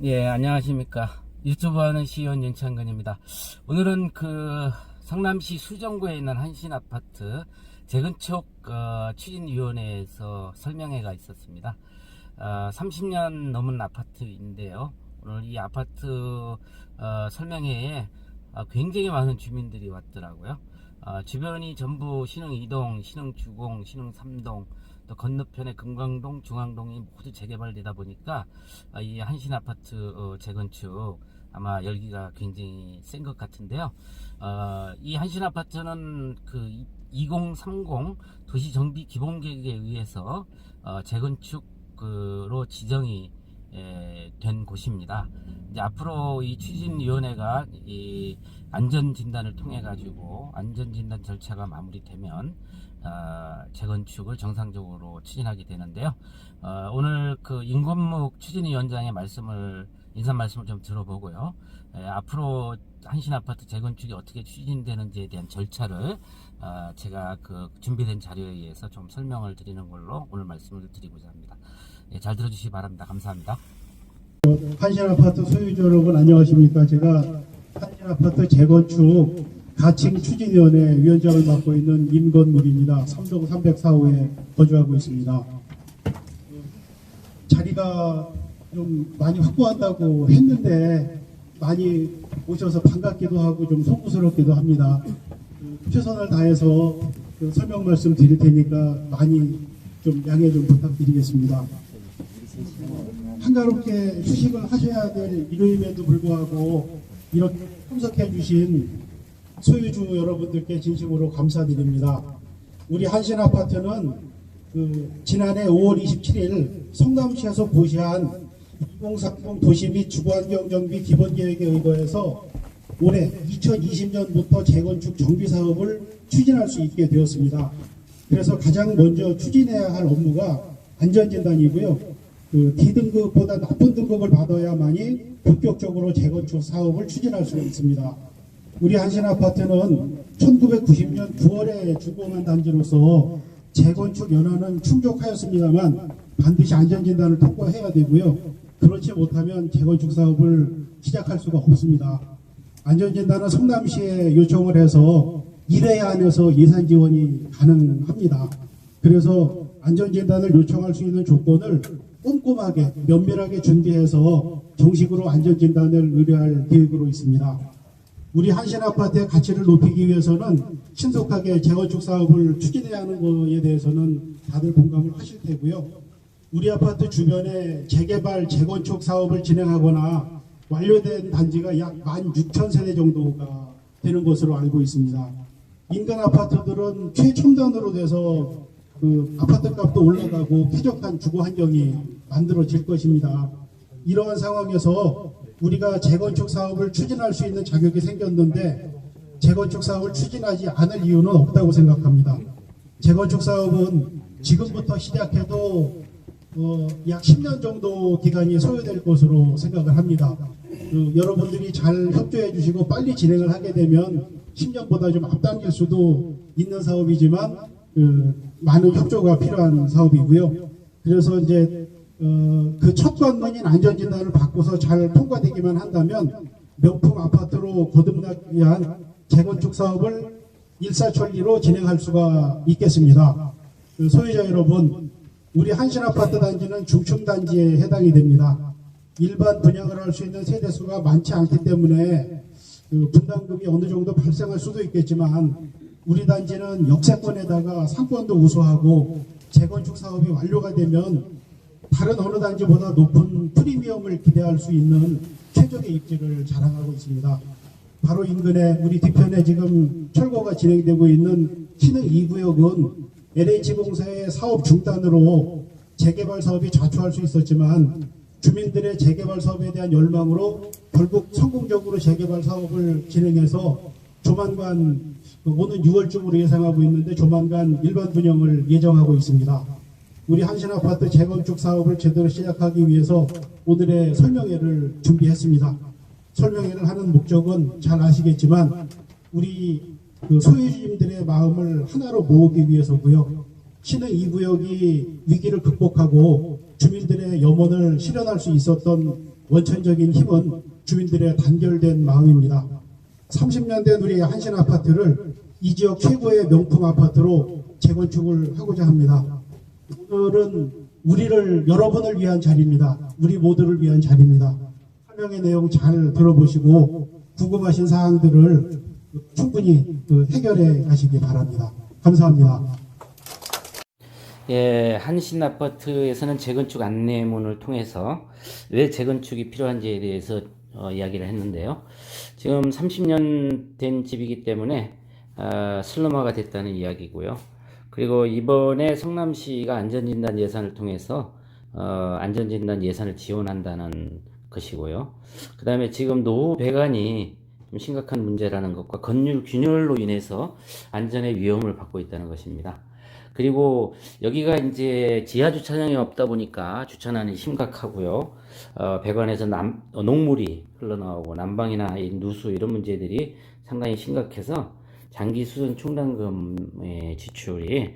예, 안녕하십니까. 유튜브 하는 시의원 윤창근입니다. 오늘은 성남시 수정구에 있는 한신 아파트 재건축 추진위원회에서 설명회가 있었습니다. 30년 넘은 아파트인데요. 오늘 이 아파트 설명회에 굉장히 많은 주민들이 왔더라고요. 주변이 전부 신흥 2동, 신흥 주공, 신흥 3동, 또 건너편에 금강동, 중앙동이 모두 재개발되다 보니까 이 한신 아파트 재건축 아마 열기가 굉장히 센 것 같은데요. 이 한신 아파트는 2030 도시정비 기본계획에 의해서 재건축으로 지정이 된 곳입니다. 이제 앞으로 이 추진위원회가 이 안전진단을 통해 가지고 안전진단 절차가 마무리되면 재건축을 정상적으로 추진하게 되는데요. 오늘 임건묵 추진위원장의 인사 말씀을 좀 들어보고요. 앞으로 한신 아파트 재건축이 어떻게 추진되는지에 대한 절차를 제가 준비된 자료에 의해서 좀 설명을 드리는 걸로 오늘 말씀을 드리고자 합니다. 잘 들어주시기 바랍니다. 감사합니다. 한신 아파트 소유주 여러분 안녕하십니까? 제가 한신 아파트 재건축 가칭 추진위원회 위원장을 맡고 있는 임건묵입니다. 삼동 304호에 거주하고 있습니다. 자리가 좀 많이 확보한다고 했는데 많이 오셔서 반갑기도 하고 좀 송구스럽기도 합니다. 최선을 다해서 설명 말씀 드릴 테니까 많이 좀 양해 좀 부탁드리겠습니다. 한가롭게 휴식을 하셔야 될 일요일에도 불구하고 이렇게 참석해 주신 소유주 여러분들께 진심으로 감사드립니다. 우리 한신 아파트는 지난해 5월 27일 성남시에서 고시한 2030 도시 및 주거환경정비 기본계획에 의거해서 올해 2020년부터 재건축 정비 사업을 추진할 수 있게 되었습니다. 그래서 가장 먼저 추진해야 할 업무가 안전진단이고요. D등급보다 나쁜 등급을 받아야만이 본격적으로 재건축 사업을 추진할 수 있습니다. 우리 한신 아파트는 1990년 9월에 준공한 단지로서 재건축 연한은 충족하였습니다만 반드시 안전진단을 통과해야 되고요. 그렇지 못하면 재건축 사업을 시작할 수가 없습니다. 안전진단은 성남시에 요청을 해서 1회 안에서 예산 지원이 가능합니다. 그래서 안전진단을 요청할 수 있는 조건을 꼼꼼하게 면밀하게 준비해서 정식으로 안전진단을 의뢰할 계획으로 있습니다. 우리 한신 아파트의 가치를 높이기 위해서는 신속하게 재건축 사업을 추진해야 하는 것에 대해서는 다들 공감을 하실 테고요. 우리 아파트 주변에 재개발, 재건축 사업을 진행하거나 완료된 단지가 약 16,000세대 정도가 되는 것으로 알고 있습니다. 인근 아파트들은 최첨단으로 돼서 아파트 값도 올라가고 쾌적한 주거 환경이 만들어질 것입니다. 이러한 상황에서 우리가 재건축 사업을 추진할 수 있는 자격이 생겼는데 재건축 사업을 추진하지 않을 이유는 없다고 생각합니다. 재건축 사업은 지금부터 시작해도 약 10년 정도 기간이 소요될 것으로 생각을 합니다. 여러분들이 잘 협조해 주시고 빨리 진행을 하게 되면 10년보다 좀 앞당길 수도 있는 사업이지만 많은 협조가 필요한 사업이고요. 그래서 이제 첫 관문인 안전진단을 받고서 잘 통과되기만 한다면 명품 아파트로 거듭나기 위한 재건축 사업을 일사천리로 진행할 수가 있겠습니다. 소유자 여러분, 우리 한신 아파트 단지는 중층 단지에 해당이 됩니다. 일반 분양을 할 수 있는 세대수가 많지 않기 때문에 분담금이 어느 정도 발생할 수도 있겠지만 우리 단지는 역세권에다가 상권도 우수하고 재건축 사업이 완료가 되면 다른 어느 단지보다 높은 프리미엄을 기대할 수 있는 최적의 입지를 자랑하고 있습니다. 바로 인근에 우리 뒤편에 지금 철거가 진행되고 있는 신흥 2구역은 LH공사의 사업 중단으로 재개발 사업이 좌초할 수 있었지만 주민들의 재개발 사업에 대한 열망으로 결국 성공적으로 재개발 사업을 진행해서 조만간 오는 6월쯤으로 예상하고 있는데 조만간 일반 분양을 예정하고 있습니다. 우리 한신 아파트 재건축 사업을 제대로 시작하기 위해서 오늘의 설명회를 준비했습니다. 설명회를 하는 목적은 잘 아시겠지만 우리 소유주님들의 마음을 하나로 모으기 위해서고요. 신흥 2구역이 위기를 극복하고 주민들의 염원을 실현할 수 있었던 원천적인 힘은 주민들의 단결된 마음입니다. 30년 된 우리 한신 아파트를 이 지역 최고의 명품 아파트로 재건축을 하고자 합니다. 오늘은 여러분을 위한 자리입니다. 우리 모두를 위한 자리입니다. 설명의 내용 잘 들어보시고 궁금하신 사항들을 충분히 해결해 가시기 바랍니다. 감사합니다. 예, 한신 아파트에서는 재건축 안내문을 통해서 왜 재건축이 필요한지에 대해서 이야기를 했는데요. 지금 30년 된 집이기 때문에 슬럼화가 됐다는 이야기고요. 그리고 이번에 성남시가 안전진단 예산을 통해서 안전진단 예산을 지원한다는 것이고요. 그 다음에 지금 노후 배관이 좀 심각한 문제라는 것과 건물 균열로 인해서 안전의 위험을 받고 있다는 것입니다. 그리고 여기가 이제 지하 주차장이 없다 보니까 주차난이 심각하고요. 배관에서 녹물이 흘러나오고 난방이나 누수 이런 문제들이 상당히 심각해서 장기 수선 충당금의 지출이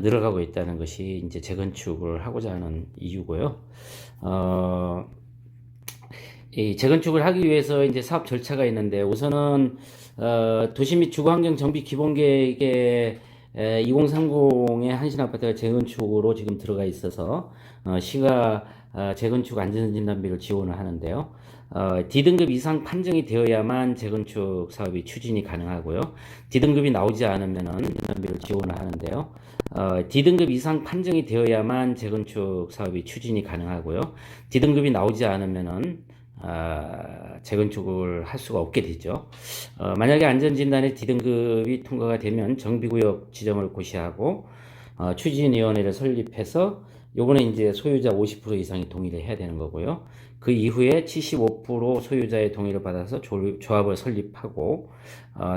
늘어가고 있다는 것이 이제 재건축을 하고자 하는 이유고요. 이 재건축을 하기 위해서 이제 사업 절차가 있는데 우선은 도시 및 주거환경 정비 기본계획에 2030의 한신아파트가 재건축으로 지금 들어가 있어서 시가 재건축 안전진단비를 지원을 하는데요. D등급 이상 판정이 되어야만 재건축 사업이 추진이 가능하고요. D등급이 나오지 않으면은 진단비를 지원을 하는데요. D등급 이상 판정이 되어야만 재건축 사업이 추진이 가능하고요. D등급이 나오지 않으면은 재건축을 할 수가 없게 되죠. 만약에 안전진단의 D등급이 통과가 되면 정비구역 지정을 고시하고 추진위원회를 설립해서 요번에 이제 소유자 50% 이상이 동의를 해야 되는 거고요. 그 이후에 75% 소유자의 동의를 받아서 조합을 설립하고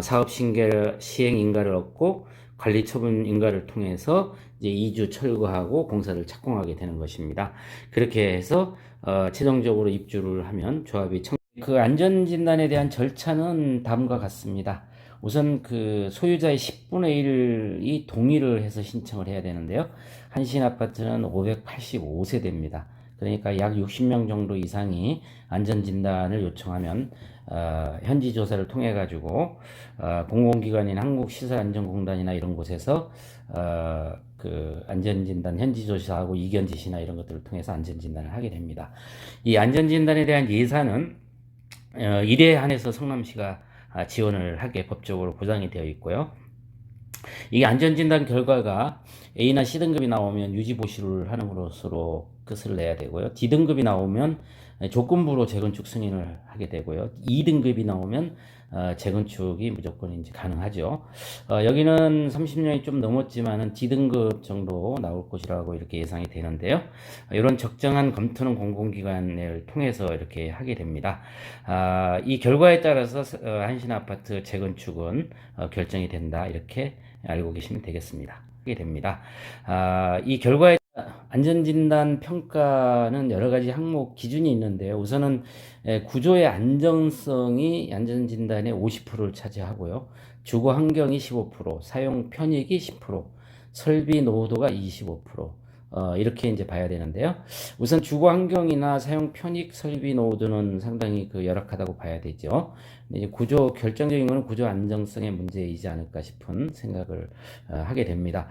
사업 시행 인가를 얻고 관리 처분 인가를 통해서 이제 이주 철거하고 공사를 착공하게 되는 것입니다. 그렇게 해서 최종적으로 입주를 하면 조합이 그 안전진단에 대한 절차는 다음과 같습니다. 우선 그 소유자의 10분의 1이 동의를 해서 신청을 해야 되는데요. 한신 아파트는 585세대입니다. 그러니까 약 60명 정도 이상이 안전진단을 요청하면 현지 조사를 통해 가지고 공공기관인 한국시설안전공단이나 이런 곳에서 그 안전진단 현지 조사하고 이견 지시나 이런 것들을 통해서 안전진단을 하게 됩니다. 이 안전진단에 대한 예산은 일에 한해서 성남시가 지원을 하게 법적으로 보장이 되어 있고요. 이 안전진단 결과가 A나 C등급이 나오면 유지보수를 하는 것으로 끝을 내야 되고요. D등급이 나오면 조건부로 재건축 승인을 하게 되고요. 2등급이 나오면 재건축이 무조건 이제 가능하죠. 여기는 30년이 좀 넘었지만은 D등급 정도 나올 것이라고 이렇게 예상이 되는데요. 이런 적정한 검토는 공공기관을 통해서 이렇게 하게 됩니다. 이 결과에 따라서 한신아파트 재건축은 결정이 된다 이렇게 알고 계시면 되겠습니다. 하게 됩니다. 이 결과에 안전진단 평가는 여러 가지 항목 기준이 있는데요. 우선은 구조의 안정성이 안전진단의 50%를 차지하고요. 주거 환경이 15%, 사용 편익이 10%, 설비 노후도가 25%. 이렇게 이제 봐야 되는데요. 우선 주거 환경이나 사용 편익, 설비 노후도는 상당히 열악하다고 봐야 되죠. 이제 결정적인 것은 구조 안정성의 문제이지 않을까 싶은 생각을 하게 됩니다.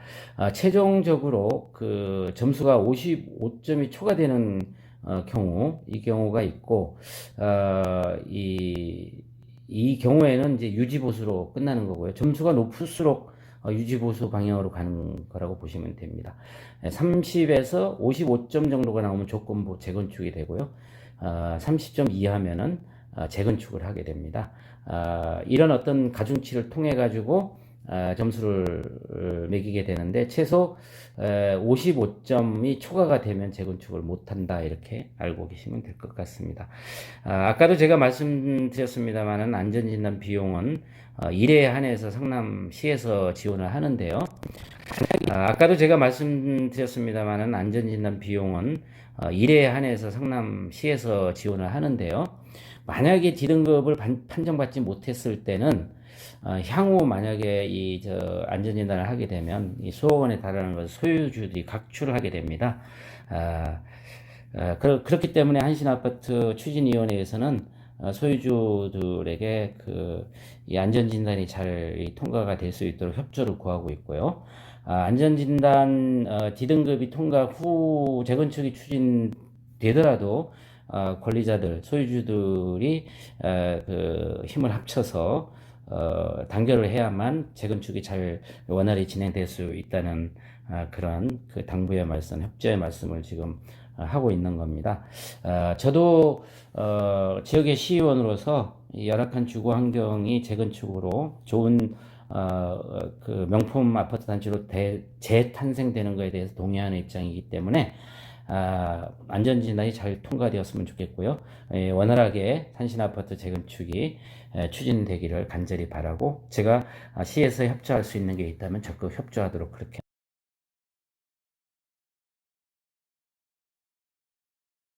최종적으로 그 점수가 55점이 초과되는 이 경우가 있고, 이 경우에는 이제 유지보수로 끝나는 거고요. 점수가 높을수록 유지보수 방향으로 가는 거라고 보시면 됩니다. 30에서 55점 정도가 나오면 조건부 재건축이 되고요. 30점 이하면은 재건축을 하게 됩니다. 이런 어떤 가중치를 통해 가지고 점수를 매기게 되는데 최소 55점이 초과가 되면 재건축을 못한다 이렇게 알고 계시면 될 것 같습니다. 아까도 제가 말씀드렸습니다만은 안전진단 비용은 일에 한해서 성남시에서 지원을 하는데요. 아까도 제가 말씀드렸습니다만은 안전진단 비용은 일에 한해서 성남시에서 지원을 하는데요. 만약에 D등급을 판정받지 못했을 때는 향후 만약에 안전진단을 하게 되면 이 수억 원에 달하는 것을 소유주들이 각출을 하게 됩니다. 그렇기 때문에 한신아파트 추진위원회에서는 소유주들에게 이 안전진단이 잘 통과가 될 수 있도록 협조를 구하고 있고요. 안전진단 D등급이 통과 후 재건축이 추진되더라도 권리자들, 소유주들이 힘을 합쳐서 단결을 해야만 재건축이 잘 원활히 진행될 수 있다는 그런 당부의 말씀, 협조의 말씀을 지금 하고 있는 겁니다. 저도 지역의 시의원으로서 이 열악한 주거 환경이 재건축으로 좋은 명품 아파트 단지로 재탄생되는 것에 대해서 동의하는 입장이기 때문에 안전진단이 잘 통과되었으면 좋겠고요. 원활하게 한신아파트 재건축이 추진되기를 간절히 바라고, 제가 시에서 협조할 수 있는 게 있다면 적극 협조하도록 그렇게